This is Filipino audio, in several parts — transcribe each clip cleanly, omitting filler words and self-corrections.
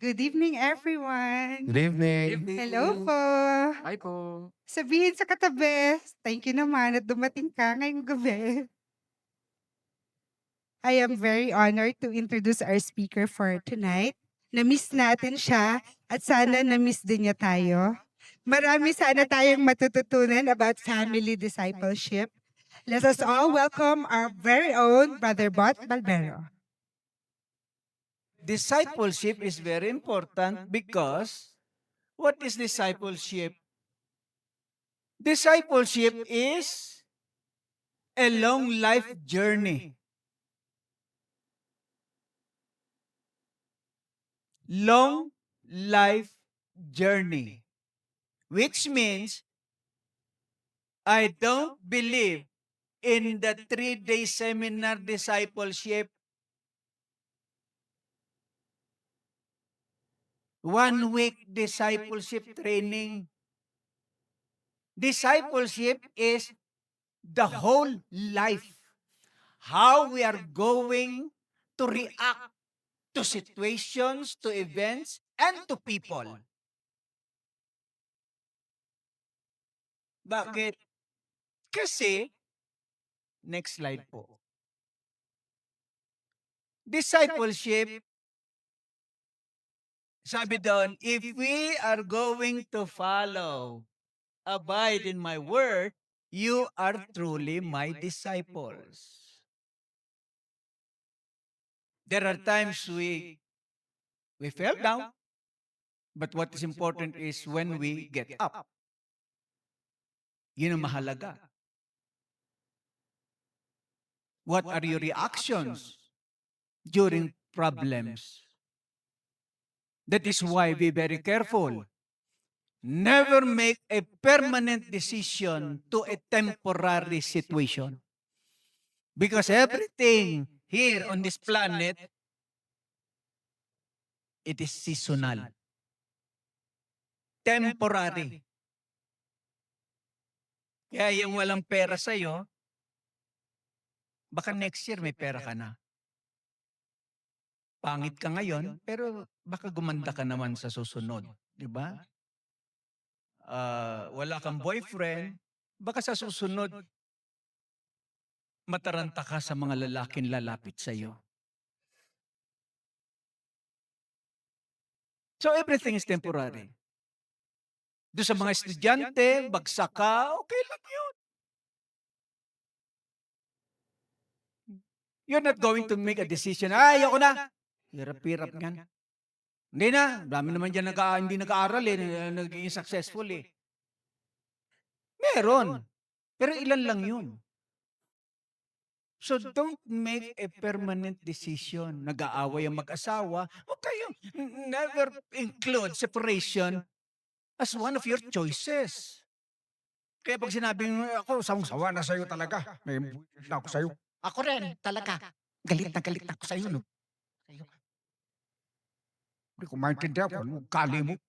Good evening, everyone. Good evening. Hello po. Hi po. Sabihin sa katabi, thank you naman at dumating ka ngayong gabi. I am very honored to introduce our speaker for tonight. Na-miss natin siya at sana na-miss din niya tayo. Marami sana tayong matututunan about family discipleship. Let us all welcome our very own Brother Bot Balbero. Discipleship is very important because what is discipleship? Discipleship is a long life journey. Long life journey. Which means I don't believe in the 3-day seminar discipleship. 1 week discipleship training. Discipleship is the whole life. How we are going to react to situations, to events, and to people. Bakit? Kasi, next slide po. Discipleship, sabi doon, if we are going to follow, abide in my word, you are truly my disciples. There are times we fell down, but what is important is when we get up. Yun ang mahalaga. What are your reactions during problems? That is why be very careful. Never make a permanent decision to a temporary situation. Because everything here on this planet, it is seasonal. Temporary. Kaya yung walang pera sa'yo, baka next year may pera ka na. Pangit ka ngayon, pero baka gumanda ka naman sa susunod. Di ba? Wala kang boyfriend, baka sa susunod, mataranta ka sa mga lalaking lalapit sa iyo. So everything is temporary. Doon sa mga estudyante, bagsak ka, okay lang yun. You're not going to make a decision, ayoko na. Hirap-hirap yan. Hindi na, dami naman dyan hindi nag-aaral naging successful Meron. Pero ilan lang yun. So don't make a permanent decision. Nag-aaway ang mag-asawa. Huwag kayong never include separation as one of your choices. Kaya pag sinabing ako, sawang-sawa na sa'yo talaga. May na ako sa'yo. Ako rin, talaga. Galit na galit ako sa'yo, no? Hindi ko maintindihan kung anong kali mo.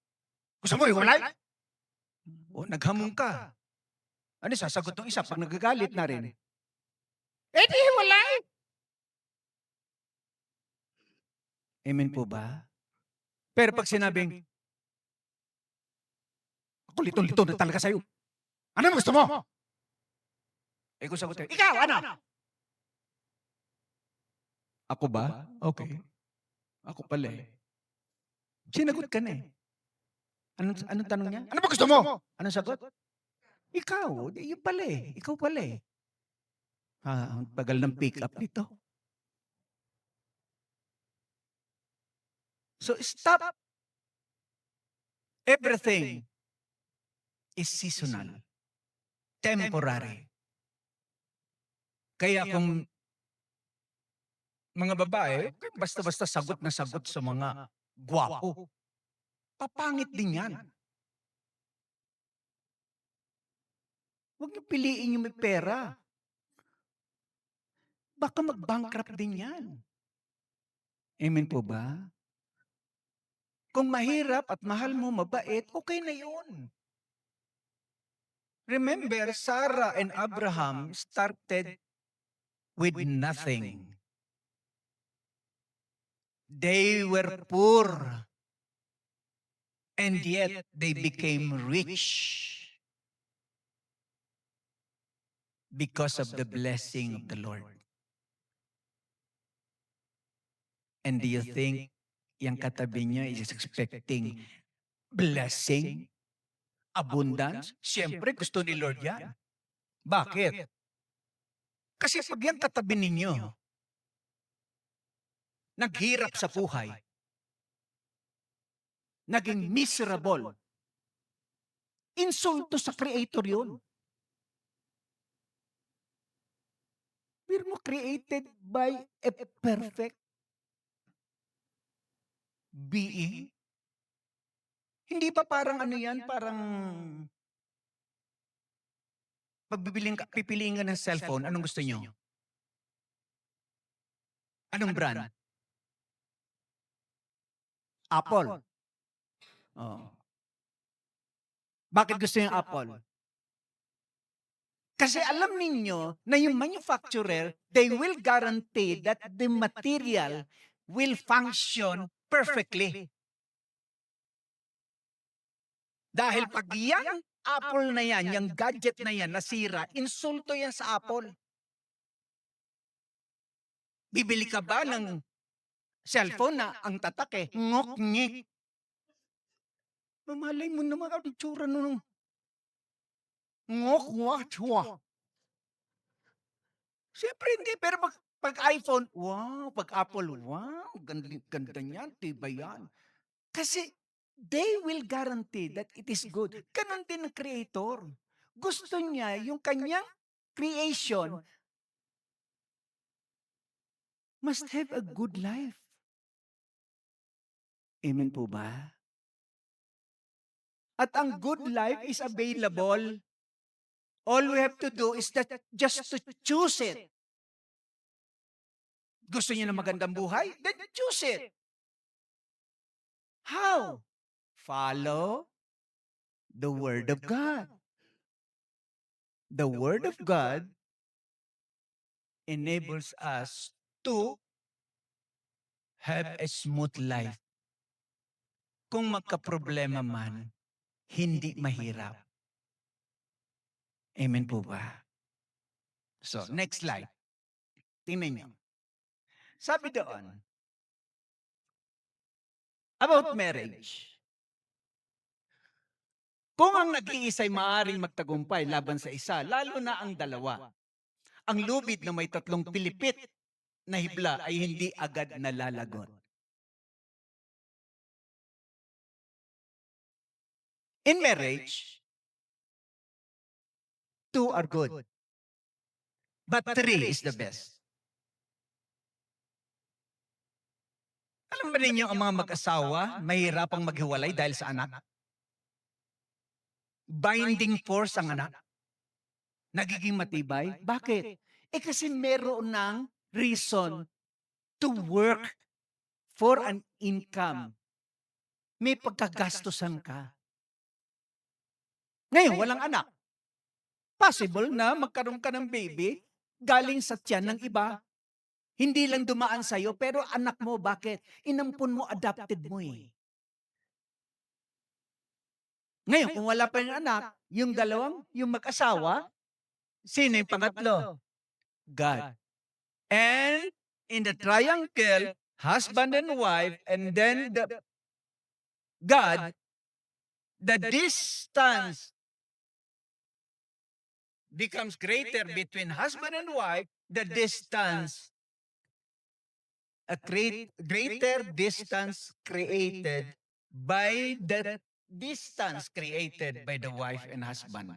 Gusto mo iwalay? O naghamon ka. Ano sasagot ng isa pag nagagalit na rin? Eh di hiwalay! Amen po ba? Pero pag sinabing, ako litong-lito na talaga sa'yo. Ano gusto mo? Eh kung sagutin, ikaw ano? Ako ba? Okay. Ako pala Sinagot ka na Anong tanong niya? Ano ba gusto mo? Anong sagot? Ikaw. Yun pala Ikaw pala ang tagal ng pick up nito. So stop. Everything is seasonal. Temporary. Kaya kung mga babae, basta-basta sagot na sagot sa mga gwapo. Papangit din yan. Huwag niyo piliin yung may pera. Baka mag-bankrupt din yan. Amen po ba? Kung mahirap at mahal mo, mabait, okay na yun. Remember, Sarah and Abraham started with nothing. They were poor. and yet they became rich because of the blessing of the Lord. And do you think yung katabi niya is expecting blessing, abundance? Siyempre, gusto ni Lord yan. Bakit? Kasi pag yung katabi ninyo, naghirap sa buhay, naging miserable, insulto sa Creator yun. Pero mo created by a perfect being. Hindi ba parang ano yan, parang pipiliin ka ng cellphone, anong gusto nyo? Anong brand? Apple. Oh. Bakit gusto yung Apple? Kasi alam ninyo na yung manufacturer, they will guarantee that the material will function perfectly. Dahil pag yung Apple na yan, yung gadget na yan, nasira, insulto yan sa Apple. Bibili ka ba ng cellphone na ang tatak ngok-ngik? Mamalay mo naman ang itsura nung ngok-ngwa-chwa. Siyempre hindi, pero pag iPhone, wow, pag Apple, wow, ganda, ganda niyan, tibay yan. Kasi they will guarantee that it is good. Ganon din ang creator. Gusto niya yung kanyang creation must have a good life. Amen po ba? At ang good life is available. All we have to do is just to choose it. Gusto niyo ng magandang buhay? Then choose it. How? Follow the Word of God. The Word of God enables us to have a smooth life. Kung magka-problema man, hindi mahirap. Amen po ba? So, next slide. Tingnan niyo. Sabi doon, about marriage. Kung ang nag-iisa'y maaaring magtagumpay laban sa isa, lalo na ang dalawa, ang lubid na may tatlong pilipit na hibla ay hindi agad nalalagot. In marriage, two are good, but three is the best. Alam ba ninyo ang mga mag-asawa, mahirapang maghiwalay dahil sa anak? Binding force ang anak. Nagiging matibay. Bakit? Kasi meron ng reason to work for an income. May pagkagastusan ka. Ngayon, walang anak. Possible na magkaroon ka ng baby galing sa tiyan ng iba. Hindi lang dumaan sa'yo, pero anak mo, bakit? Inampun mo, adopted mo eh. Ngayon, kung wala pa yung anak, yung dalawang, yung mag-asawa, sino yung pangatlo? God. And in the triangle, husband and wife, and then God, the distance becomes greater between husband and wife, the distance, greater distance created by the distance created by the wife and husband.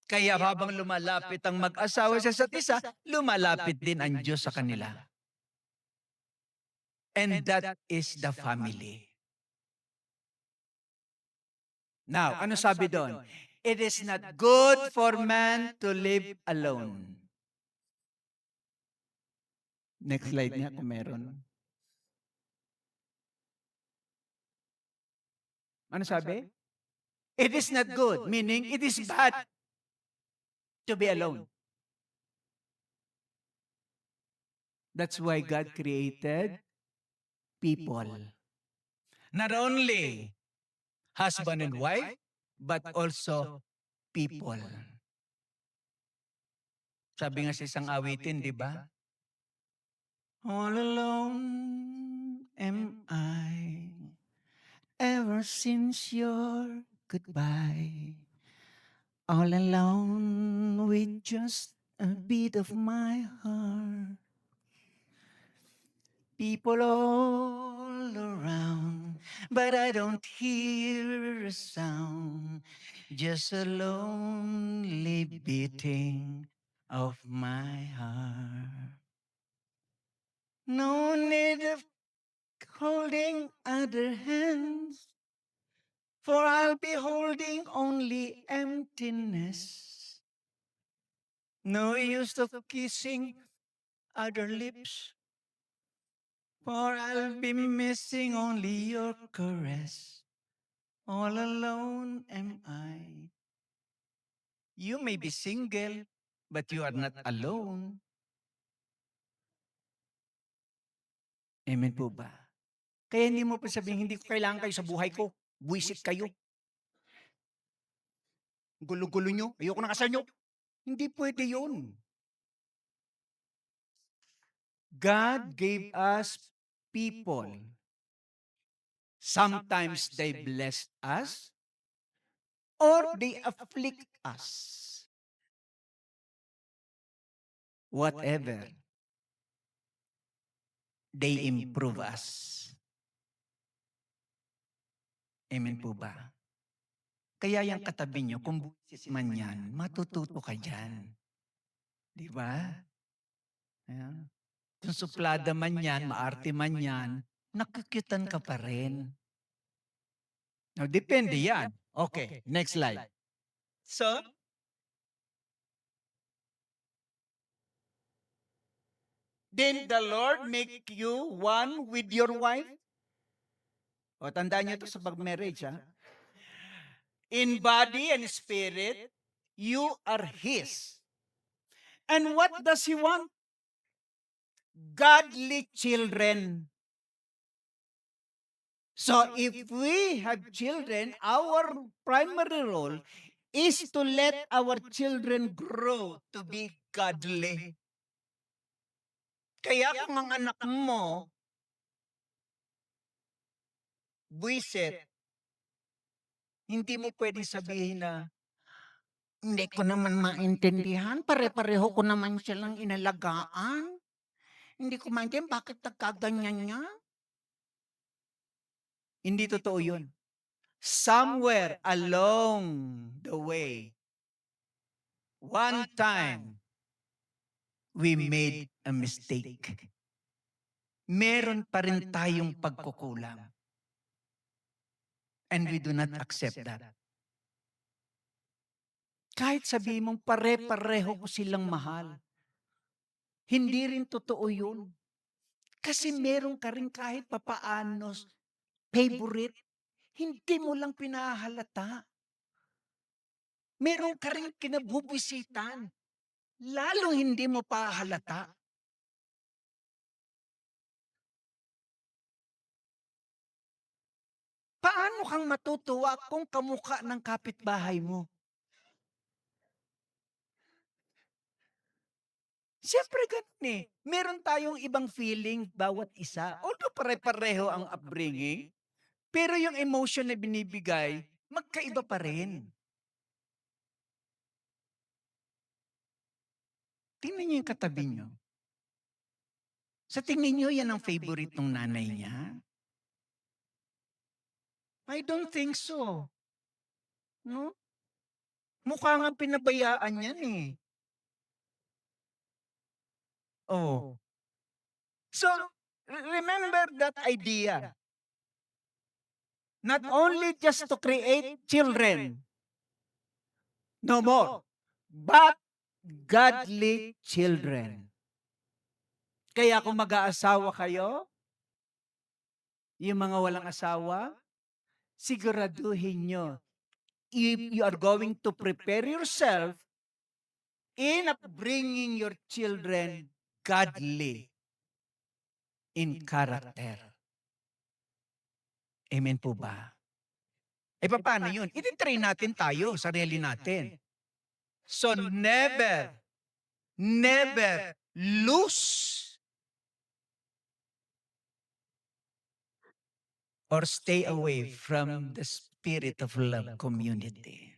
Kaya habang lumalapit ang mag-asawa sa isa't isa, lumalapit din ang Diyos sa kanila. And that is the family. Now, ano sabi doon? It is not good for man to live alone. Next slide niya kung meron. Ano sabi? It is not good, meaning it is bad to be alone. That's why God created people. Not only husband and wife, but also people. Sabi nga sa isang awitin, di ba? All alone am I, ever since your goodbye. All alone with just a beat of my heart. People all around, but I don't hear a sound. Just a lonely beating of my heart. No need of holding other hands, for I'll be holding only emptiness. No use of kissing other lips, for I'll be missing only your caress. All alone am I. You may be single, but you are not alone. Amen po ba? Kaya hindi mo pa sabihin, hindi ko kailangan kayo sa buhay ko. Buwisit kayo. Gulo-gulo nyo. Ayoko na kasal nyo. Hindi pwede yun. God gave us people. Sometimes they bless us or they afflict us. Whatever. They improve us. Amen po ba? Kaya yung katabi nyo, kung buwisit man yan, matututo ka dyan. Di ba? Ayan. Kung suplada man yan, maarte man yan, nakikitan ka pa rin. Now, depende yan. Okay, next slide. So, did the Lord make you one with your wife? O, tandaan niyo ito sa pag-marriage, ha? In body and spirit, you are His. And what does He want? Godly children. So if we have children, our primary role is to let our children grow to be godly. Kaya kung ang anak mo, buwisit, hindi mo pwedeng sabihin na, hindi ko naman maintindihan, pare-pareho ko naman silang inalagaan. Hindi ko maintindihan, bakit nagkaganyan niya? Hindi totoo yun. Somewhere along the way, one time, we made a mistake. Meron pa rin tayong pagkukulang. And we do not accept that. Kahit sabihin mong pare-pareho ko silang mahal, hindi rin totoo yun. Kasi meron ka rin kahit papaano favorite, hindi mo lang pinahalata. Meron ka rin kinabubisitan, lalong hindi mo pa halata. Paano kang matutuwa kung kamukha ng kapitbahay mo? Siyempre ganun eh. Meron tayong ibang feeling bawat isa. Although pare-pareho ang upbringing, pero yung emotion na binibigay, magkaiba pa rin. Tingnan niyo yung katabi niyo. Sa tingin niyo, yan ang favorite ng nanay niya? I don't think so. No? Mukha nga pinabayaan yan eh. Oh. So, remember that idea. Not only just to create children, no more, but godly children. Kaya kung mag-aasawa kayo, yung mga walang asawa, siguraduhin nyo, you are going to prepare yourself in upbringing your children godly in character. Amen po ba? Eh, paano yun? Ititrain natin tayo, sarili natin. So, never, never lose or stay away from the spirit of love community.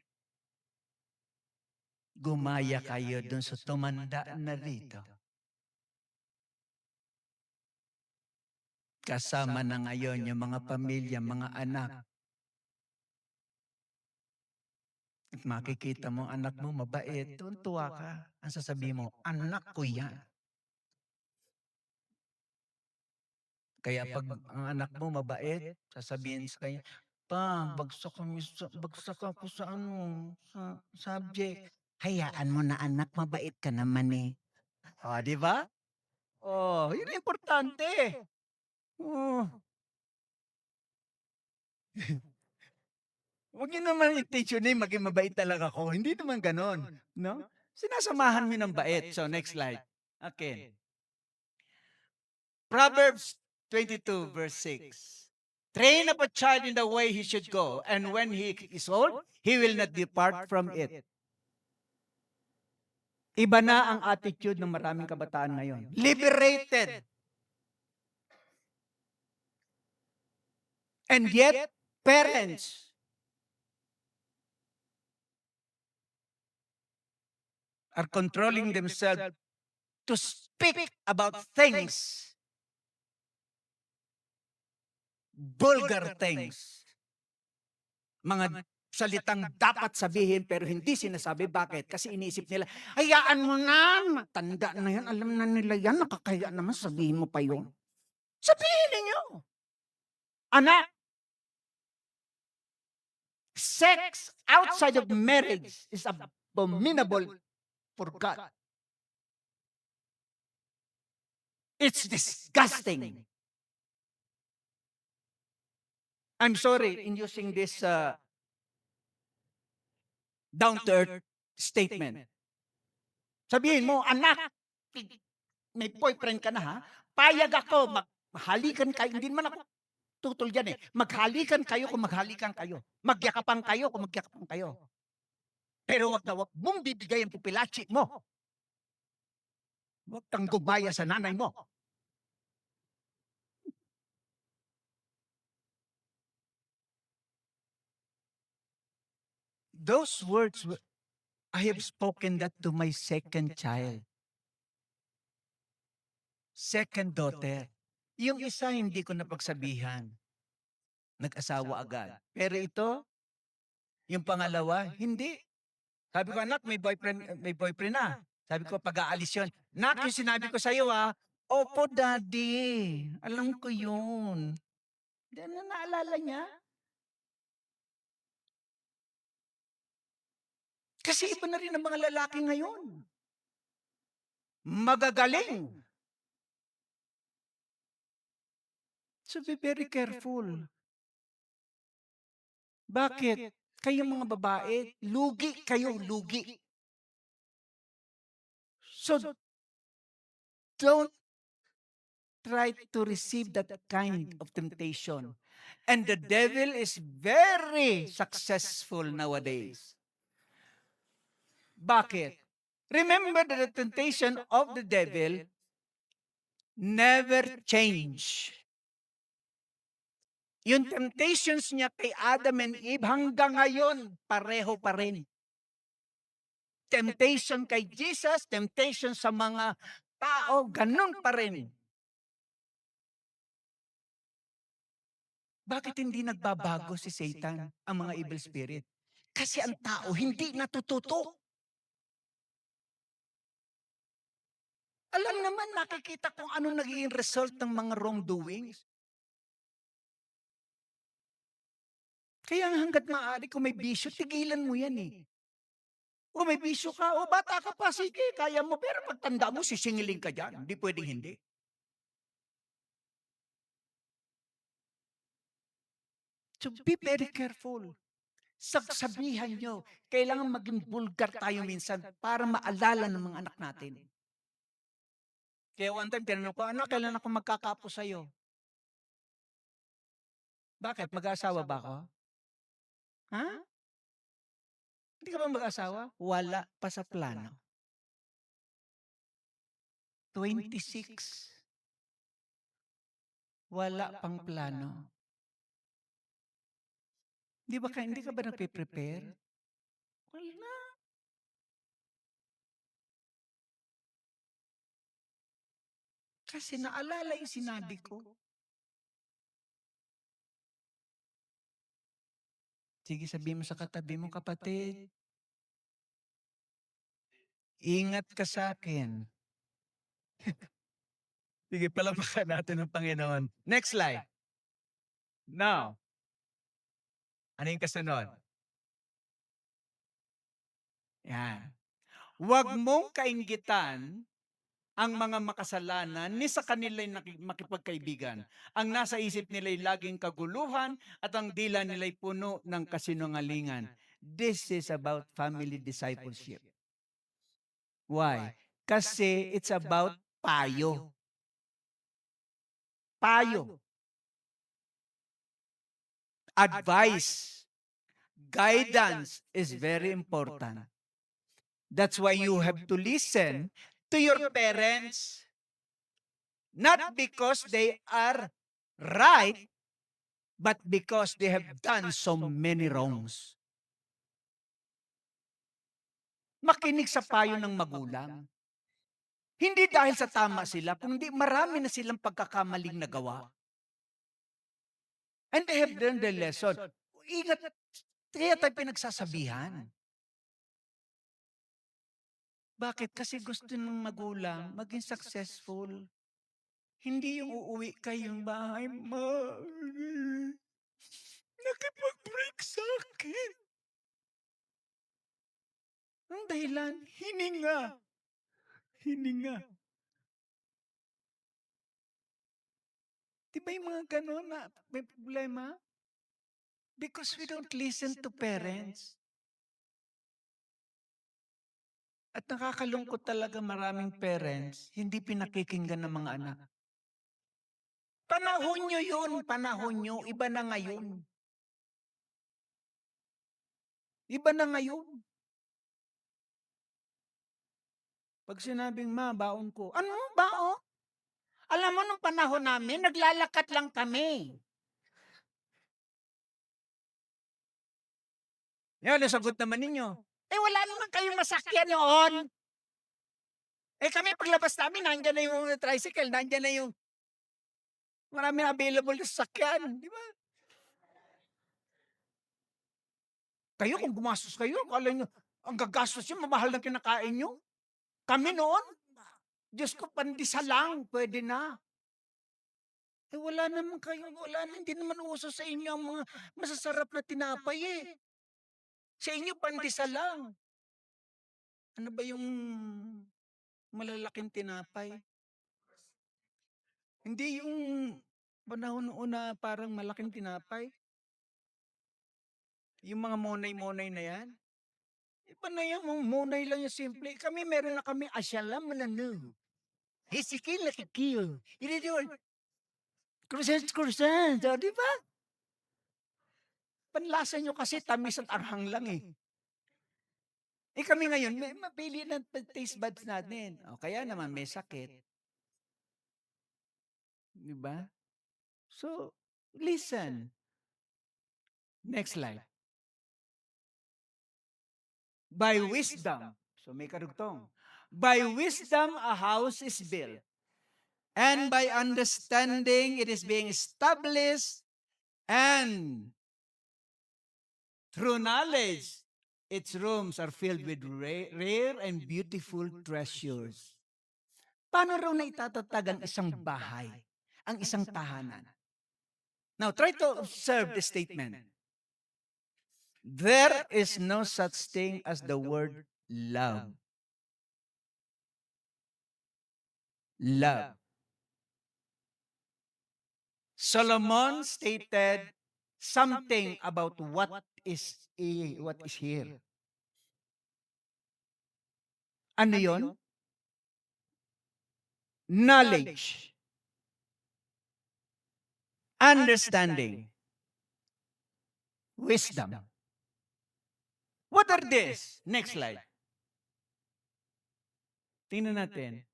Gumaya kayo dun sa tumanda na rito. Kasama na ngayon yung mga pamilya, mga anak. At makikita mo, anak mo mabait, tuwa ka. Ang sasabihin mo, anak ko yan. Kaya pag ang anak mo mabait, sasabihin sa kanya, pa, bagsak ako sa sa subject. Hayaan mo na anak, mabait ka naman eh. O, di ba? Oh, yun ang importante. Oh. Huwag niyo naman intentionin maging mabait talaga ako. Hindi naman ganon. No? Sinasamahan mo ng bait. So, next slide. Okay. Proverbs 22 verse 6. Train up a child in the way he should go, and when he is old, he will not depart from it. Iba na ang attitude ng maraming kabataan ngayon. Liberated. And yet, parents are controlling themselves to speak about things, vulgar things, mga salitang dapat sabihin pero hindi sinasabi. Bakit? Kasi iniisip nila, hayaan mo na, matanda na yan, alam na nila yan, nakakaya naman, sabihin mo pa yun. Sabihin ninyo. Anak, sex outside of marriage is abominable for God. It's disgusting. I'm sorry in using this down-to-earth statement. Sabihin mo, anak, may boyfriend ka na ha? Payag ako, maghalikan kayo. Hindi naman ako tutol dyan eh. Maghalikan kayo kung maghalikan kayo. Magyakapan kayo kung magyakapan kayo. Pero wag na wag mong bibigay ang pupilachi mo. Wag kang gumaya sa nanay mo. Those words, I have spoken that to my second child. Second daughter. Yung isa hindi ko napagsabihan. Nag-asawa agad. Pero ito, yung pangalawa, hindi. Sabi ko, anak, may boyfriend na. Sabi ko, pag-aalis yun. Nak, yung sinabi ko sa'yo opo, daddy. Alam ko yun. Ano naalala niya? Kasi iba na rin ang mga lalaki ngayon. Magagaling. So be very careful. Bakit? Kayo mga babae, lugi kayo, lugi. So don't try to receive that kind of temptation. And the devil is very successful nowadays. Bakit? Remember that the temptation of the devil never change. Yung temptations niya kay Adam and Eve hanggang ngayon, pareho pa rin. Temptation kay Jesus, temptation sa mga tao, ganun pa rin. Bakit hindi nagbabago si Satan, ang mga evil spirit? Kasi ang tao hindi natututo. Alam naman, nakikita kung ano naging result ng mga wrongdoings. Kaya hanggat maaari, kung may bisyo, tigilan mo yan eh. O may bisyo ka, o bata ka pa, sige, kaya mo. Pero pagtanda mo, sisingiling ka dyan. Hindi pwedeng hindi. So be very careful. Sabihan nyo, kailangan maging vulgar tayo minsan para maalala ng mga anak natin. Kaya one time, tinanong ko, anak, kailan ako magkakapo sa'yo? Bakit? Mag-aasawa ba ako? Ha? Hindi ka ba mag-asawa? Wala pa sa plano. 26. Wala pang plano. Hindi ka ba nagpe-prepare? Wala. Kasi naalala yung sinabi ko. Sige, sabihin mo sa katabi mo, kapatid, ingat ka sa akin. Sige, palakpakan natin ng Panginoon. Next slide. Now, ano yung kasunod? Yan. Huwag mong kainggitan ang mga makasalanan ni sa kanila'y makipagkaibigan. Ang nasa isip nila'y laging kaguluhan at ang dila nila'y puno ng kasinungalingan. This is about family discipleship. Why? Kasi it's about payo. Payo. Advice. Guidance is very important. That's why you have to listen to your parents. Not because they are right, but because they have done so many wrongs. Makinig sa payo ng magulang. Hindi dahil sa tama sila, kundi marami na silang pagkakamaling nagawa. And they have learned their lesson. Ingat, kaya tayo pinagsasabihan. Bakit? Kasi gusto ng magulang maging successful. Hindi yung uuwi kayong bahay, ma, nakipag-break sa akin. Ang dahilan, hininga. Hininga. Di ba yung mga gano'n na may problema? Because we don't listen to parents. At nakakalungkot talaga maraming parents, hindi pinakikinggan ng mga anak. Panahon nyo yun, panahon nyo, iba na ngayon. Iba na ngayon. Pag sinabing, ma, baon ko. Ano, baon? Alam mo, nung panahon namin, naglalakat lang kami. Yan, nasagot naman ninyo. Eh, wala naman kayong masakyan noon. Eh, kami paglabas namin, nandyan na yung tricycle, nandyan na yung marami na available na sasakyan. Di ba? Kayo, kung gumastos kayo, kala nyo, ang gagastos nyo, mamahal ng kinakain nyo. Kami noon, Diyos ko, pandisa lang, pwede na. Eh, wala naman kayo, hindi naman uso sa inyo ang mga masasarap na tinapay eh. Sa inyo, pandisa lang. Ano ba yung malalaking tinapay? Hindi yung panahon noon na parang malaking tinapay. Yung mga monay-monay na yan. Iba na yan, mga monay lang yung simple. Kami, meron na kami asyalam na no. Hisikil na kikil. Hindi yun. Kursan. So, di ba? Panlasa nyo kasi tamis at anghang lang eh. Eh kami ngayon, may mapili ng taste buds natin. O kaya naman may sakit. Di ba? So, listen. Next slide. By wisdom. So may karugtong. By wisdom, a house is built. And by understanding, it is being established. And through knowledge, its rooms are filled with rare and beautiful treasures. Paano raw na itatatag ang isang bahay, ang isang tahanan? Now, try to observe the statement. There is no such thing as the word love. Love. Solomon stated something about what is here. Ano yon? Knowledge. Understanding. wisdom. What are these? Next slide. Tingnan natin.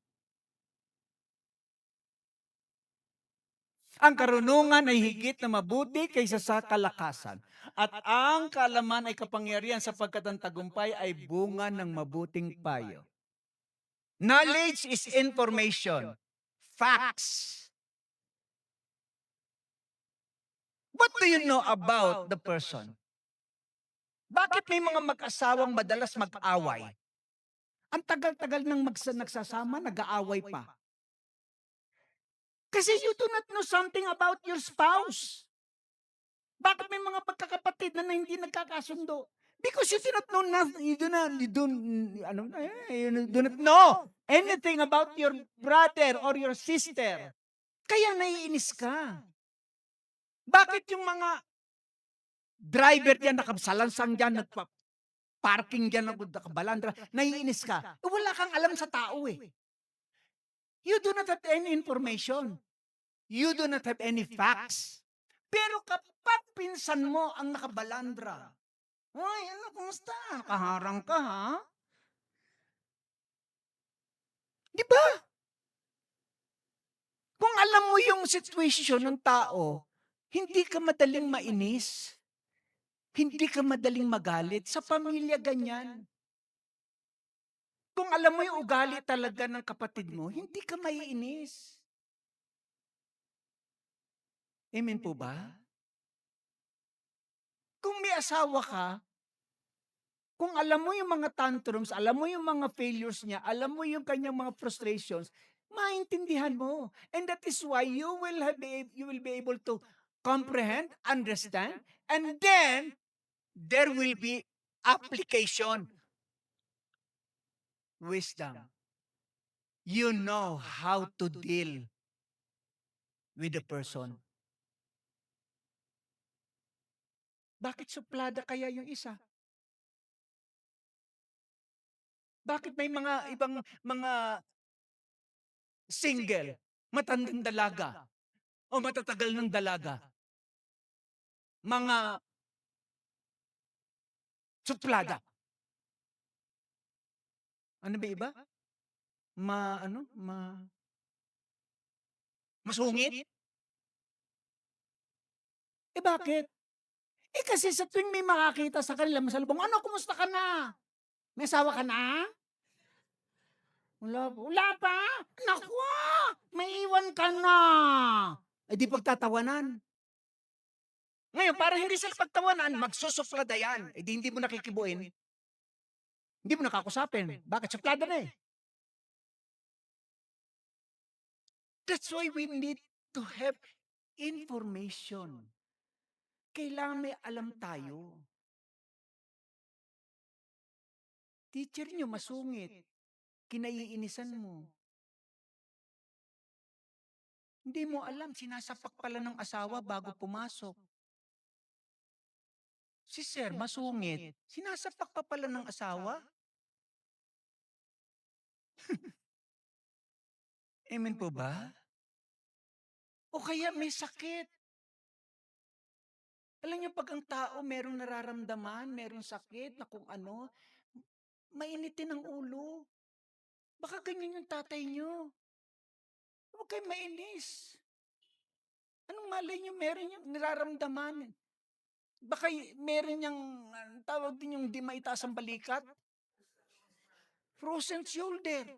Ang karunungan ay higit na mabuti kaysa sa kalakasan. At ang kaalaman ay kapangyarihan sapagkat ang tagumpay ay bunga ng mabuting payo. Knowledge is information. Facts. What do you know about the person? Bakit may mga mag-asawang madalas mag-away? Ang tagal-tagal ng nagsasama, nag-aaway pa. Kasi you do not know something about your spouse. Bakit may mga pagkakapatid na hindi nagkakasundo? Because you do not know nothing, you do not know anything about your brother or your sister. Kaya naiinis ka. Bakit yung mga driver diyan, nakasalansang diyan, nagpa-parking diyan, nakabalandra, naiinis ka? Wala kang alam sa tao eh. You do not have any information. You do not have any facts. Pero kapag pinsan mo ang nakabalandra, ay, ano, kumusta? Nakaharang ka, ha? Di ba? Kung alam mo yung situation ng tao, hindi ka madaling mainis. Hindi ka madaling magalit. Sa pamilya, ganyan. Kung alam mo yung ugali talaga ng kapatid mo, hindi ka maiinis. Amen po ba? Kung may asawa ka, kung alam mo yung mga tantrums, alam mo yung mga failures niya, alam mo yung kanyang mga frustrations, maintindihan mo. And that is why you will be able to comprehend, understand, and then there will be application. Wisdom. You know how to deal with the person. Bakit suplada kaya yung isa? Bakit may mga ibang mga single, matandang dalaga, o matatagal ng dalaga, mga suplada? Ano ba iba? Masungit? Eh bakit? Eh kasi sa tuwing may makakita sa kanila, masalubong, ano, kumusta ka na? May asawa ka na? Wala pa? Naku, may iwan ka na. Eh di pagtatawanan. Ngayon, para hindi sila pagtawanan, magsusuplada yan. Eh di hindi mo nakikibuin. Hindi mo nakakusapin. Bakit? Suplada na eh. That's why we need to have information. Kailangan may alam tayo. Teacher nyo masungit. Kinaiinisan mo. Hindi mo alam, sinasapak pala ng asawa bago pumasok. Si sir, masungit. Sinasapak pa pala ng asawa? Amen po ba? O kaya may sakit. Alam niyo, pag ang tao merong nararamdaman, merong sakit na kung ano, mainitin ang ulo. Baka ganyan yung tatay niyo. Huwag kayo mainis. Anong malay niyo meron yung nararamdaman? Baka meron niyang, tawag din yung di maitaas ang balikat. Frozen shoulder.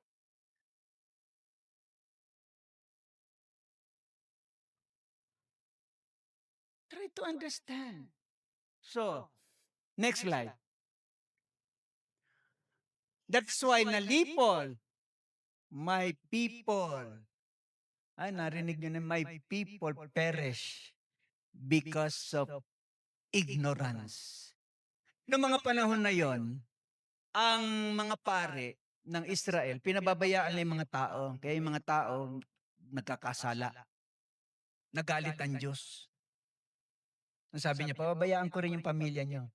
Try to understand. So, next slide. That's why nalipol, my people. Ay, narinig nyo na, my people perish because of ignorance. Noong mga panahon na yon, ang mga pare ng Israel, pinababayaan nila yung mga tao. Kaya yung mga tao, nagkakasala. Nagalit ang Diyos. Ang sabi niya, pababayaan ko rin yung pamilya niyo.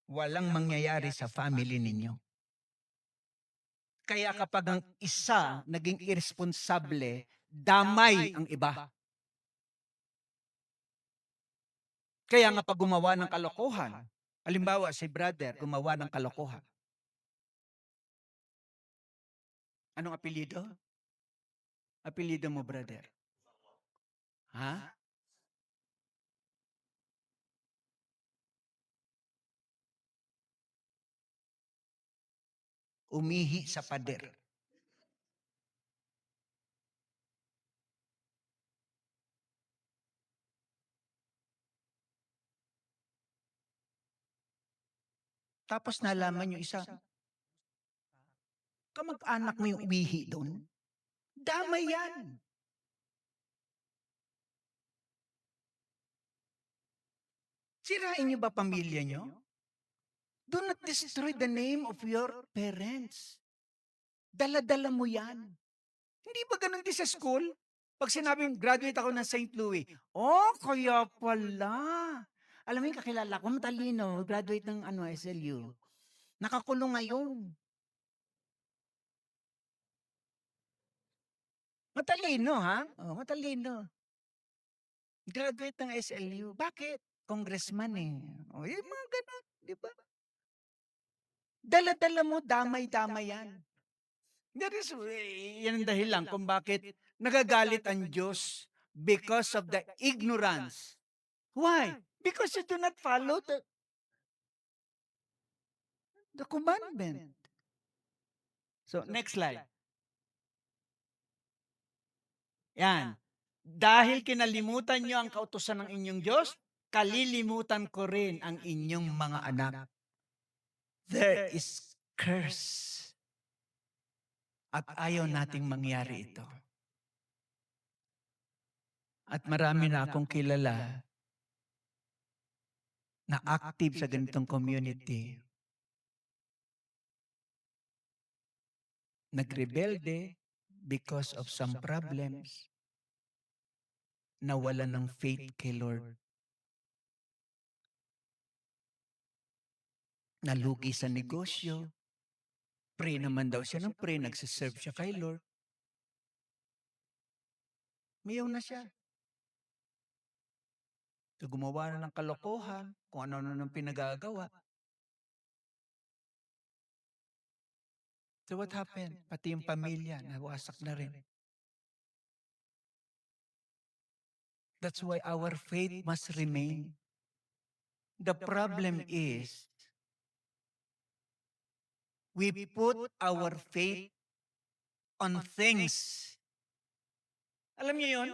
Walang mangyayari sa family ninyo. Kaya kapag ang isa naging irresponsable, damay ang iba. Kaya nga 'pag gumawa ng kalokohan, halimbawa si brother gumawa ng kalokohan, anong apelyido? Apelyido mo, brother? Ha? Umihi sa pader. Tapos nalaman yung isa, kamag-anak mo yung umihi do'n? Damay yan. Sirain niyo ba pamilya niyo? Do not destroy the name of your parents. Dala-dala mo yan. Hindi ba ganun din sa school? Pag sinabing graduate ako ng St. Louis, oh, kaya pala. Alam mo yung kakilala ko, matalino, graduate ng SLU. Nakakulong ngayon. Matalino, ha? Oh, matalino. Graduate ng SLU. Bakit? Congressman eh. O, yung mga ganun, di ba? Dala-dala mo, damay-damay yan. Yan ang dahilan kung bakit nagagalit ang Diyos because of the ignorance. Why? Because you do not follow the commandment. So, next slide. Yan. Dahil kinalimutan nyo ang kautusan ng inyong Diyos, kalilimutan ko rin ang inyong mga anak. There is curse. At ayaw nating mangyari ito. At marami na akong kilala na active sa ganitong community. Nagrebelde because of some problems. Nawala ng faith kay Lord. Nalugi sa negosyo. Pray naman daw siya ng pray, nagsiserve siya kay Lord. Mayaw na siya. So, gumawa na ng kalokohan, kung ano-ano nang pinagagawa. So what happened? Pati yung pamilya, nawasak na rin. That's why our faith must remain. The problem is, we put our faith on things. Alam niyo yun?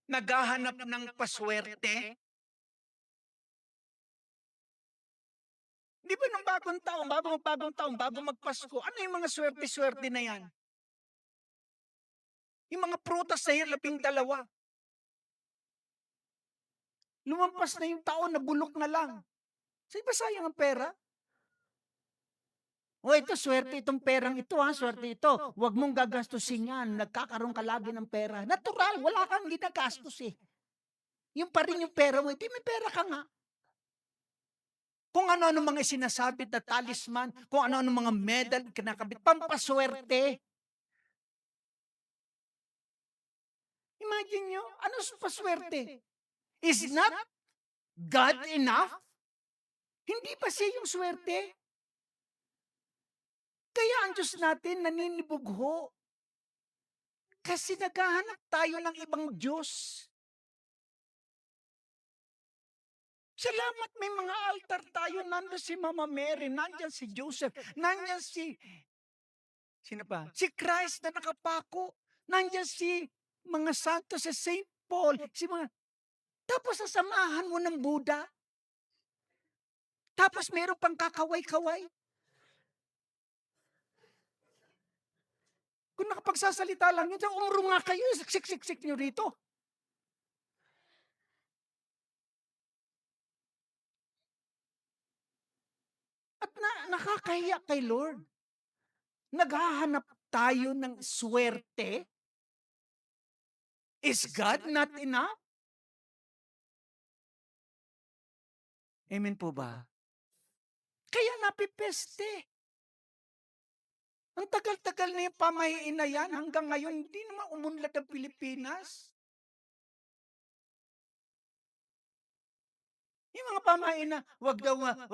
Naghahanap ng paswerte. Di ba nung bagong taon, bago magpasko, ano yung mga swerte-swerte na yan? Yung mga prutas na yan, 12. Lumampas na yung taon, nabulok na lang. Sa iba sayang ang pera? O ito, swerte itong perang ito ha, swerte ito. Huwag mong gagastusin yan, nagkakaroon ka lagi ng pera. Natural, wala kang ginagastos eh. Yung pa rin yung pera mo, hindi may pera ka nga. Kung ano-ano mga sinasabit na talisman, kung ano-ano mga medal, kinakabit, pampaswerte. Imagine nyo, ano sa paswerte? Is not God enough? Hindi ba siya yung swerte? Kaya ang Diyos natin naninibugho. Kasi naghahanap tayo ng ibang Diyos. Salamat may mga altar tayo. Nandiyan si Mama Mary, nandiyan si Joseph, nandiyan sino pa? Si Christ na nakapako. Nandiyan si mga santo, si Saint Paul, tapos sasamahan mo ng Buddha. Tapos meron pang kakaway-kaway. Kung nakapagsasalita lang yun, umuro nga kayo, siksik-siksik nyo rito. At nakakahiya kay Lord. Naghahanap tayo ng swerte. Is God not enough? Amen po ba? Kaya napipeste. Ang tagal-tagal na yung pamahiin na yan, hanggang ngayon, hindi naman umunlad ang Pilipinas. Yung mga pamahain na wag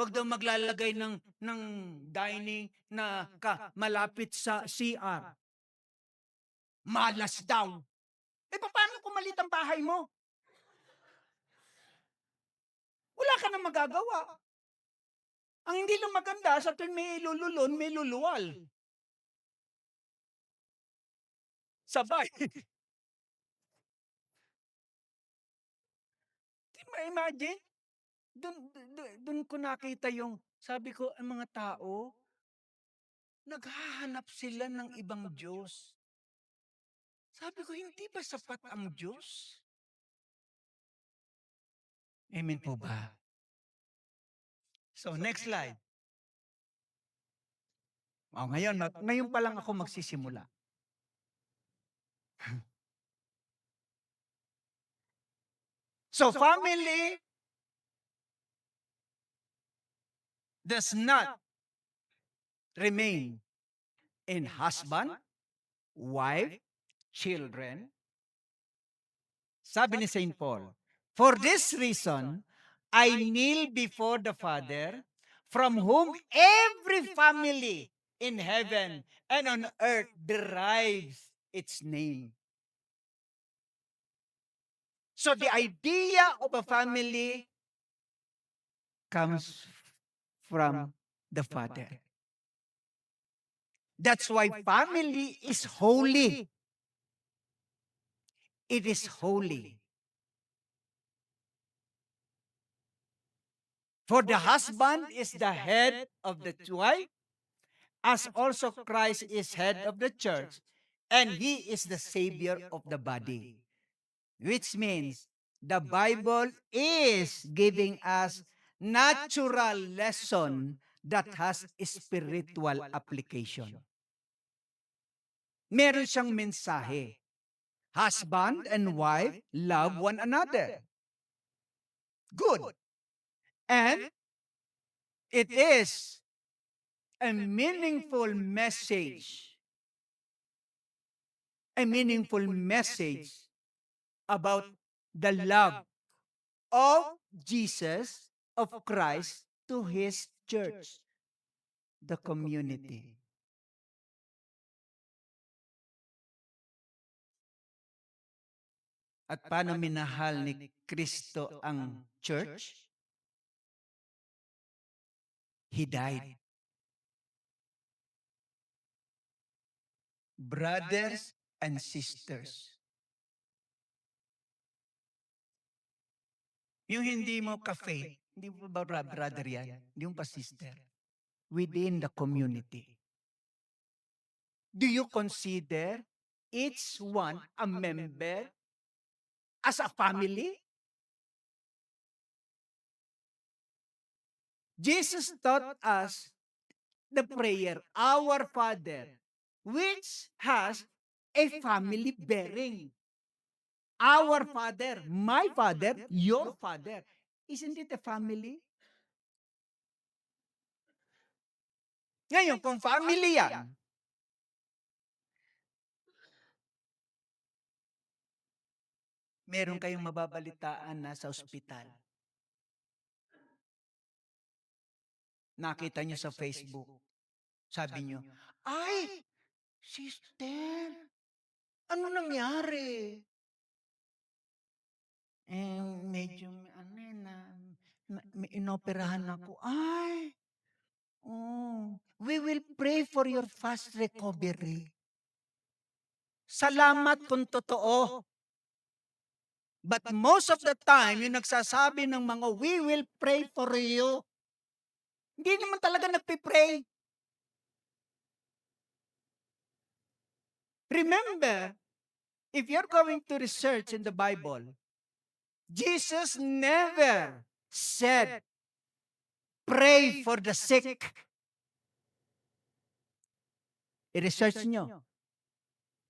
daw maglalagay ng dining na malapit sa CR. Malas daw. Paano kung maliit ang bahay mo? Wala ka na magagawa. Ang hindi lang maganda, sa tuwing may lululon, may luluwal. Sabay. Di ma-imagine? Doon ko nakita yung, sabi ko, ang mga tao, naghahanap sila ng ibang Diyos. Sabi ko, hindi ba sapat ang Diyos? Amen po ba? So, next slide. Ngayon pa lang ako magsisimula. So, family does not remain in husband, wife, children. Sabi ni St. Paul, for this reason, I kneel before the Father, from whom every family in heaven and on earth derives its name. So the idea of a family comes from the Father. That's why family is holy. It is holy. For the husband is the head of the wife, as also Christ is head of the church, and he is the Savior of the body. Which means the Bible is giving us natural lesson that has spiritual application. Meron siyang mensahe. Husband and wife love one another. Good. And it is a meaningful message. A meaningful message about the love of Jesus, of Christ, to His church, the community. At paano minahal ni Kristo ang church? He died. Brothers and sisters. Yung hindi mo ka-faith, hindi mo ba brother yan? Hindi mo pa sister. Within the community. Do you consider each one a member as a family? Jesus taught us the prayer, Our Father, which has a family bearing. Our Father, my Father, your Father. Isn't it a family? Ngayon, kung family yan, meron kayong mababalitaan na sa ospital. Nakita nyo sa Facebook. Sabi nyo, ay, sister, ano nangyari? Medyo, may inoperahan ako. Ay, we will pray for your fast recovery. Salamat kung totoo. But most of the time, yung nagsasabi ng mga, we will pray for you, hindi naman talaga nagpipray. Remember, if you're going to research in the Bible, Jesus never said, pray for the sick. I-research nyo.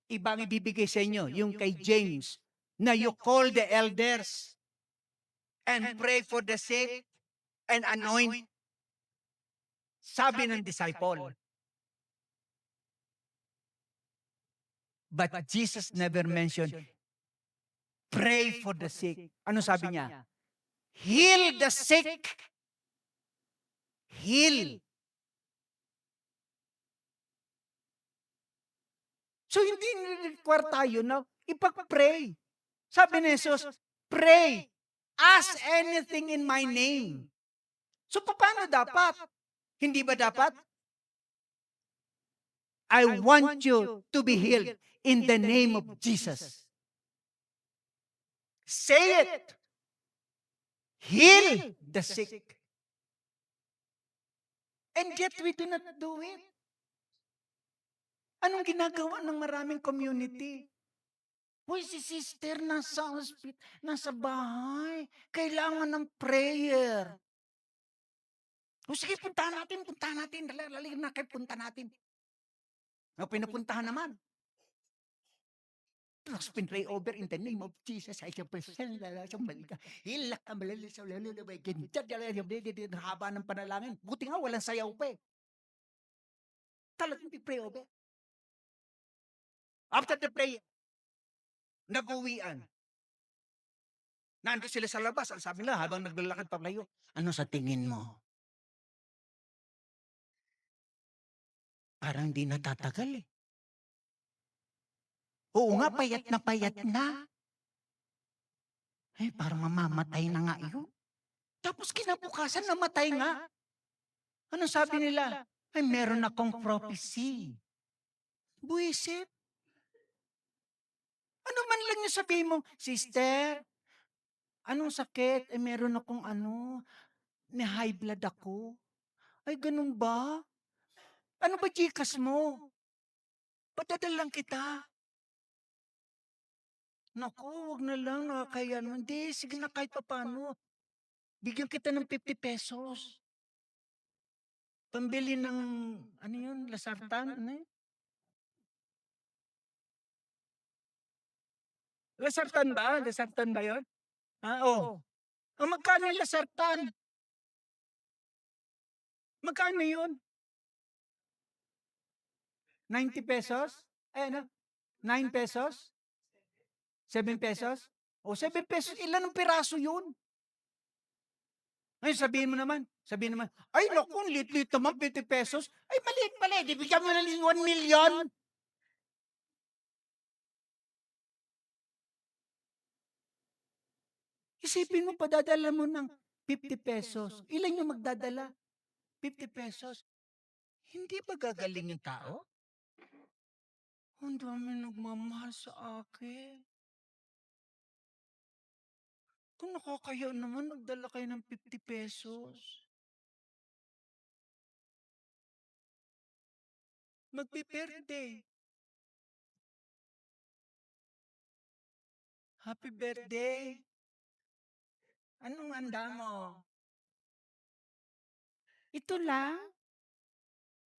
Ibang ibibigay sa inyo, yung kay James, na you call the elders and pray for the sick and anoint. Sabi ng disciple. But Jesus never mentioned, pray for the sick. Ano sabi niya? Heal the sick. Heal. So hindi require tayo na ipag-pray. Sabi ni Jesus, pray. Ask anything in my name. So paano dapat? Hindi ba dapat? I want you to be healed in the name of Jesus. Say it. Heal the sick. And yet we do not do it. Anong ginagawa ng maraming community? Uy, si sister nasa hospital, nasa bahay. Kailangan ng prayer. O sige, puntahan natin. Dali na kayo, punta natin. O, pinupuntahan naman. Tapos pinray over in the name of Jesus. Ay, siya present, siyang malika. Hilak ka malala sa lalo na may ganyan. Haba ng panalangin. Buti nga, walang sayaw pa eh. Talagang pray over. After the prayer, nag-uwian. Nandun sila sa labas. Ang sabi nila, habang naglalakad palayo, ano sa tingin mo? Parang di natatagal eh. Oo nga, payat na. Ay, parang mamamatay na nga yun. Tapos kinabukasan, namatay nga. Ano sabi nila? Ay, meron akong prophecy. Buisit. Ano man lang yung sabihin mo, sister, anong sakit? Ay, meron akong may high blood ako. Ay, ganun ba? Ano ba Gcash mo? Padadalan kita. Naku, wag na lang, nakakaya naman. Hindi, sige na kahit paano. Bigyan kita ng 50 pesos. Pambili ng, lasartan? Ano yun? Lasartan ba yun? Oo. Oh, magkano yung lasartan? Magkano yun? 90 pesos? Ay, 9 pesos? 7 pesos? O, 7 pesos, ilan ang piraso yun? Ay, sabihin mo naman, ay naku, lit-lit naman, 50 pesos. Ay, maliit pala, di bigyan mo na 1 million. Isipin mo, padadala mo ng 50 pesos. Ilan yung magdadala? 50 pesos. Hindi ba gagaling yung tao? Ang dami nagmamahal sa akin. Kung nakakaya naman, nagdala kayo ng 50 pesos. Magbe-birthday. Happy birthday. Anong handa mo? Ito lang?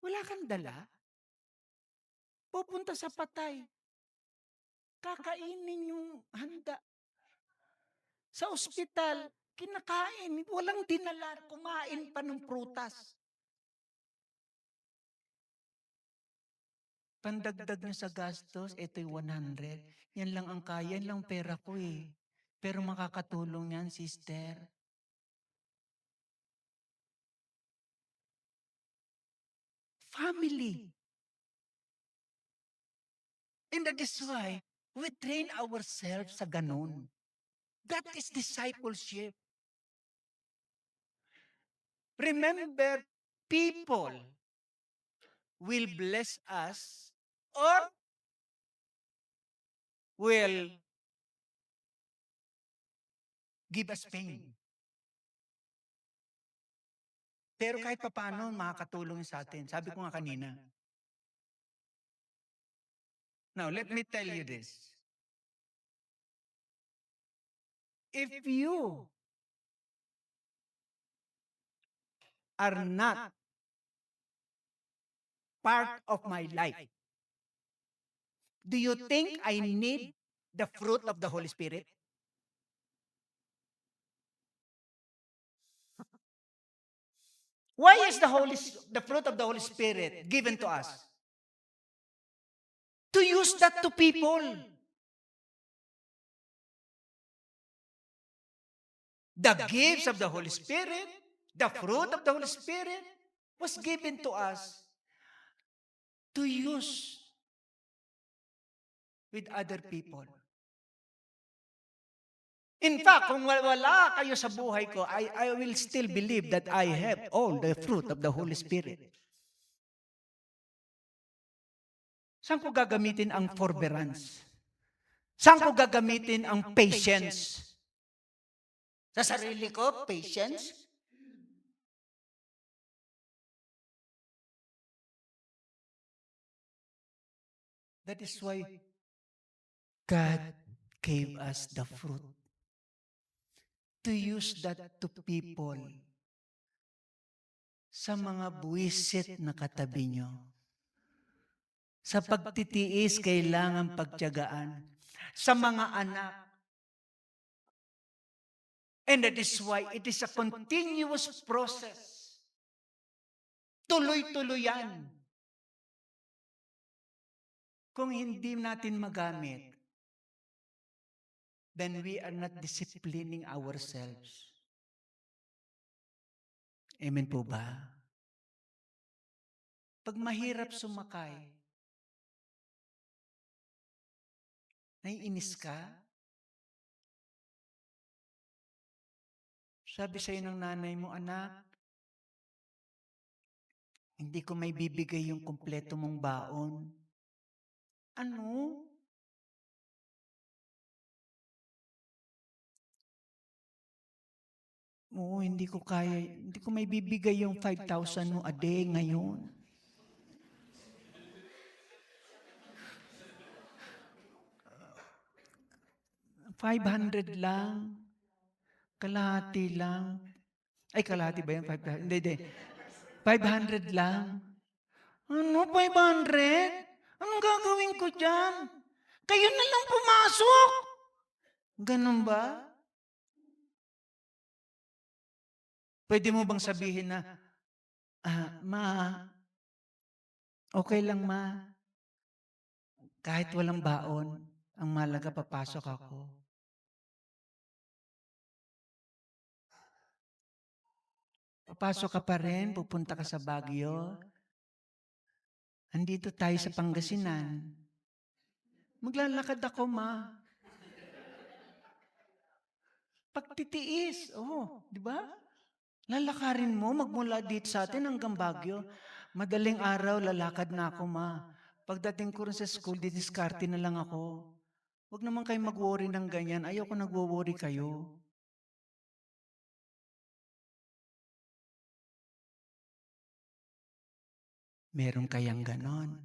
Wala kang dala? Pupunta sa patay. Kakainin yung handa. Sa ospital, kinakain. Walang dinala. Kumain pa ng prutas. Pandagdag nyo sa gastos, ito'y 100. Yan lang ang kaya, yan lang pera ko eh. Pero makakatulong yan, sister. Family. And that is why we train ourselves sa ganun. That is discipleship. Remember, people will bless us or will give us pain. Pero kahit paano, makakatulong sa atin. Sabi ko nga kanina. Now, let me tell you this. If you are not part of my life, do you think I need the fruit of the Holy Spirit? Why is the fruit of the Holy Spirit given to us? To use that to people. The gifts of the Holy Spirit, the fruit of the Holy Spirit was given to us to use with other people. In fact, kung wala kayo sa buhay ko, I will still believe that I have all the fruit of the Holy Spirit. Saan ko gagamitin ang forbearance? Saan ko gagamitin ang patience? Sa sarili ko, patience? That is why God gave us the fruit. To use that to people. Sa mga buwisit na katabi nyo. Sa pagtitiis, kailangan pagtiyagaan. Sa mga anak. And that is why it is a continuous process. Tuloy-tuloy yan. Kung hindi natin magamit, then we are not disciplining ourselves. Amen po ba? Pag mahirap sumakay, naiinis ka? Sabi sa'yo ng nanay mo, anak, hindi ko may bibigay yung kumpleto mong baon. Ano? Oo, hindi ko kaya. Hindi ko may bibigay yung 5,000 mo a day ngayon. $500 lang. Kalahati lang. Ay, kalahati ba yan? 500? Hindi. 500 lang. Ano, 500? Anong gagawin ko dyan? Kayo na lang pumasok. Ganun ba? Pwede mo bang sabihin na, ma, okay lang ma. Kahit walang baon, ang mahalaga papasok ako. Papasok ka pa rin, pupunta ka sa Baguio. Andito tayo sa Pangasinan. Maglalakad ako, ma. Pagtitiis, di ba? Lalakarin mo, magmula dito sa atin hanggang Baguio. Madaling araw, lalakad na ako, ma. Pagdating ko rin sa school, didiskarte na lang ako. Huwag naman kayo mag-worry ng ganyan. Ayoko nag-worry kayo. Meron kayang ganon.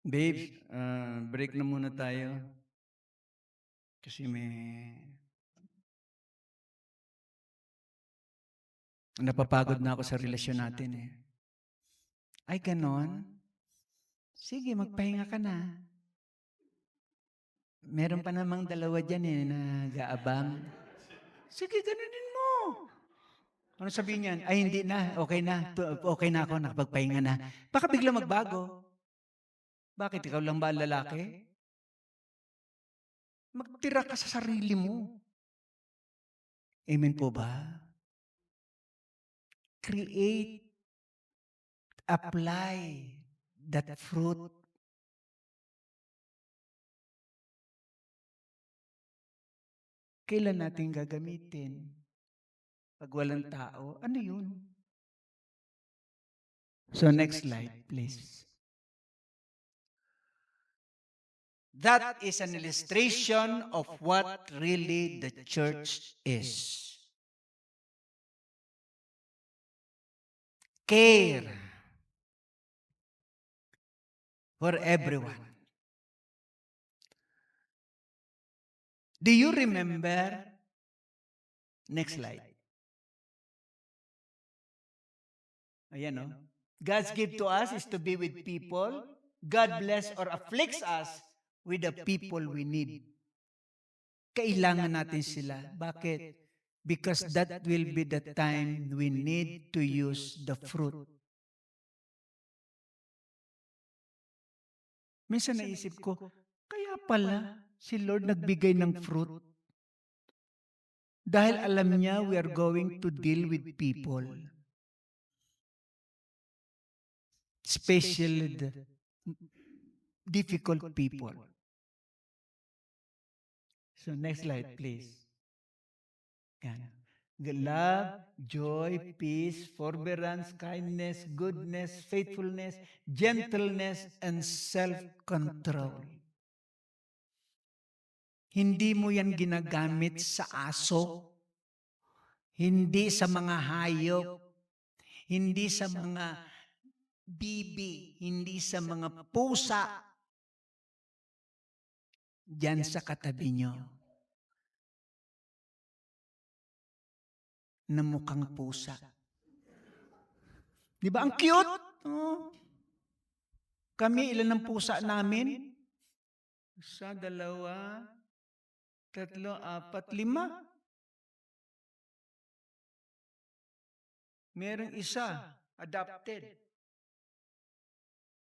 Babe, break na muna tayo. Kasi napapagod na ako sa relasyon natin eh. Ay, ganon? Sige, magpahinga ka na. Meron pa namang dalawa dyan eh, nag-aabang. Sige, ganunin mo. Ano sabihin niyan? Ay, hindi na. Okay na. Okay na ako. Nakapagpahinga na. Baka bigla magbago. Bakit? Ikaw lang ba ang lalaki? Magtira ka sa sarili mo. Amen po ba? Create, apply that fruit. Kailan natin gagamitin? Pag walang tao, ano yun? So next slide, please. That is an illustration of what really the church is. Care for everyone. Do you remember? Next slide. Ayan, no? God's gift to us is to be with people. God bless or afflicts us with the people we need. Kailangan natin sila. Bakit? Because that will be the time we need to use the fruit. Minsan naisip ko, kaya pala si Lord nagbigay ng fruit dahil alam niya we are going to deal with people, especially the difficult people. So next slide, please. Yan. Love, joy, peace, forbearance, kindness, goodness, faithfulness, gentleness, and self-control. Hindi mo yan ginagamit sa aso, hindi sa mga hayop, hindi sa mga bibi, hindi sa mga pusa, diyan sa katabi nyo, na mukhang pusa. Di ba? Ang cute! Oh. Kami, ilan ang pusa namin? Isa, dalawa, tatlo, apat, lima. Merong isa, adopted.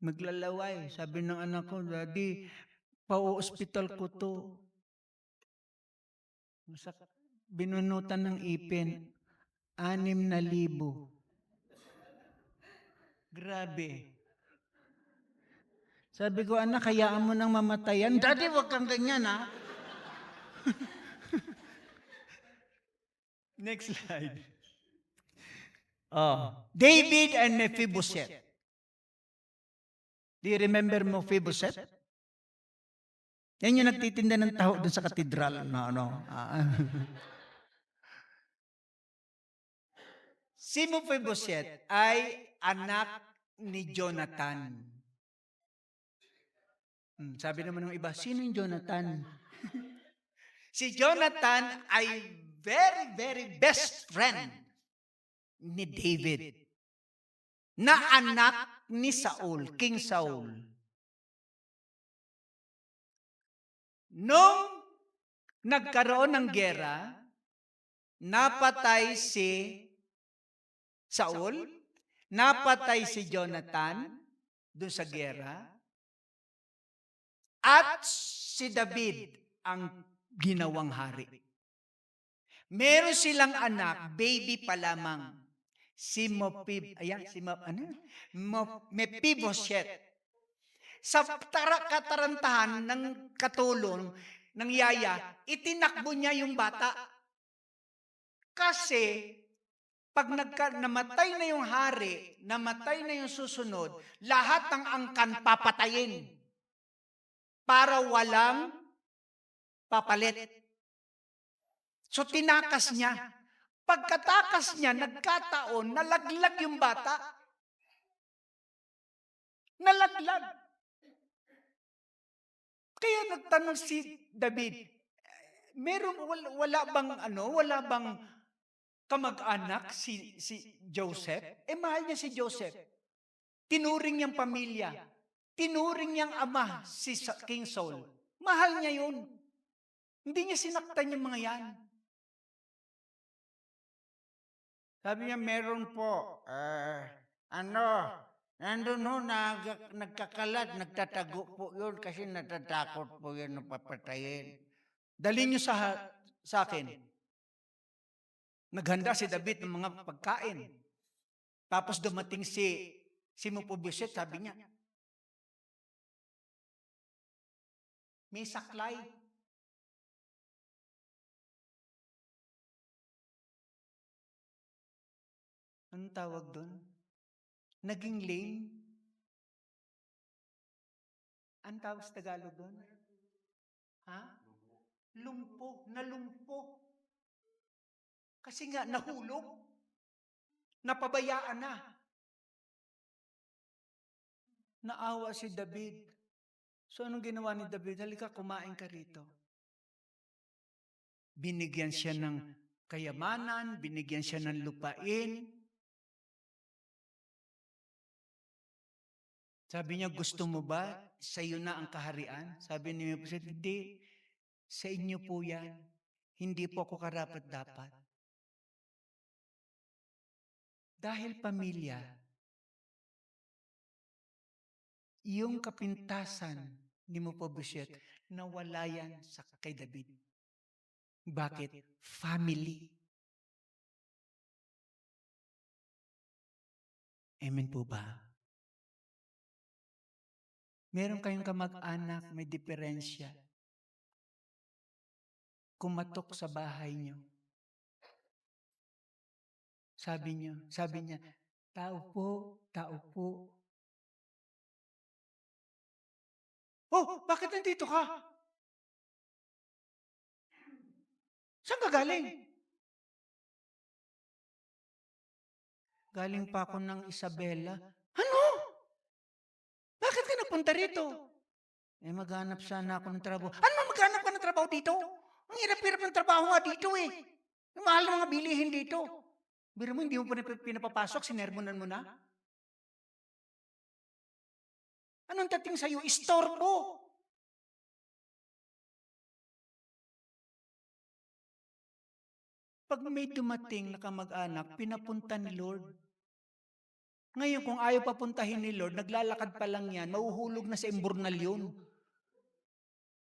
Maglalaway. Sabi ng anak ko, Daddy, pa-hospital ko to. Binunutan ng ipin, 6,000. Grabe. Sabi ko, anak, hayaan mo nang mamatayan. Daddy, wag kang ganyan, ha? Next slide. Oh, David and Mephibosheth. Do you remember Mephibosheth? Yan yung nagtitinda ng taho dun sa katedral. Si Mephibosheth ay anak ni Jonathan. Sabi naman ng iba, sino yung Jonathan? Si Jonathan ay very, very best friend ni David, na anak ni Saul, King Saul. Nung nagkaroon ng gera, napatay si Saul, napatay si Jonathan doon sa gera, at si David ang ginawang hari. Meron silang anak, baby pa lamang, si Mephibosheth. Sa katarantahan ng katulong, ng yaya, itinakbo niya yung bata. Kasi, pag namatay na yung hari, namatay na yung susunod, lahat ng angkan papatayin para walang papalit. So tinakas niya. Pagkatakas niya, nagkataon, nalaglag yung bata. Nalaglag. Kaya nagtanong si David, wala bang kamag-anak si Joseph? Mahal niya si Joseph. Tinuring niyang pamilya. Tinuring niyang ama si King Saul. Mahal niya yun. Hindi niya sinaktan yung mga yan. Sabi niya, meron po, nandun ho, nagkakalat, nagtatago po yun kasi natatakot po yun na papatayin. Dali niyo sa akin. Naghanda si David ng mga pagkain. Tapos dumating si Mephibosheth, sabi niya, may saklay. Anong tawag doon? Naging lame? Anong tawag sa Tagalog doon? Ha? Lumpo. Nalumpo. Kasi nga, nahulog. Napabayaan na. Naawa si David. So, anong ginawa ni David? Halika, kumain ka rito. Binigyan siya ng kayamanan, binigyan siya ng lupain. Sabi niya, gusto mo ba? Sa iyo na ang kaharian? Sabi ni Mephibosheth, hindi. Sa inyo po yan. Hindi po ako karapat-dapat. Dahil pamilya, yung kapintasan ni Mephibosheth, nawala yan sa kay David. Bakit? Family. Amen po ba? Meron kayong kamag-anak, may diferensya. Kumatok sa bahay niyo. Sabi niya, tao po, tao po. Oh, bakit nandito ka? Saan ka galing? Galing pa ako ng Isabela. Ano? Bakit ka napunta rito? Eh, maghanap sana ako ng trabaho. Ano maghanap ka ng trabaho dito? Ang hirap-hirap ng trabaho nga dito eh. Ang mahal ng mga bilihin dito. Biro mo, hindi mo pa pinapapasok, sinermonan mo na? Anong dating sa'yo? Istorbo. Pag may dumating na kamag-anak, pinapunta ni Lord. Ngayon, kung ayaw papuntahin ni Lord, naglalakad pa lang yan, mahuhulog na sa imburnal yun.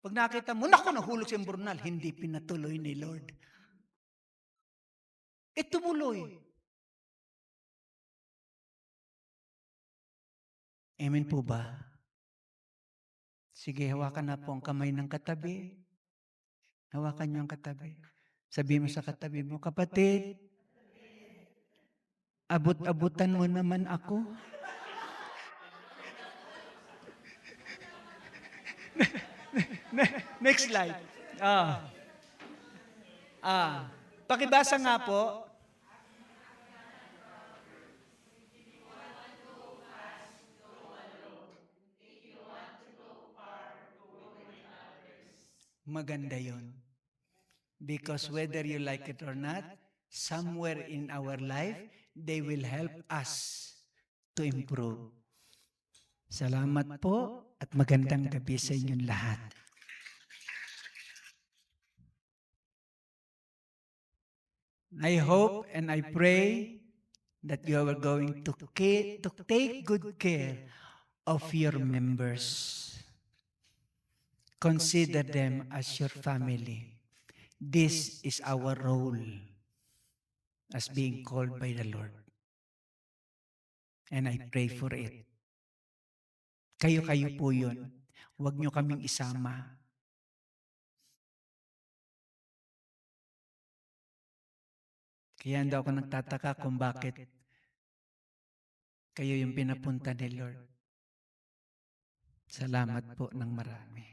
Pag nakita mo, naku, nahulog sa imburnal, hindi pinatuloy ni Lord. E tumuloy. Amen po ba? Sige, hawakan na po ang kamay ng katabi. Hawakan niyo ang katabi. Sabi mo sa katabi mo, kapatid, abot-abutan mo naman ako. Next slide. Pakibasa nga po. Maganda yon. Because whether you like it or not, somewhere in our life, they will help us to improve. Salamat po at magandang gabi sa inyong lahat. I hope and I pray that you are going to take good care of your members. Consider them as your family. This is our role as being called by the Lord. And I pray for it. Kayo-kayo po yun. Huwag nyo kaming isama. Kaya hindi ako nagtataka kung bakit kayo yung pinapunta ni Lord. Salamat po ng marami.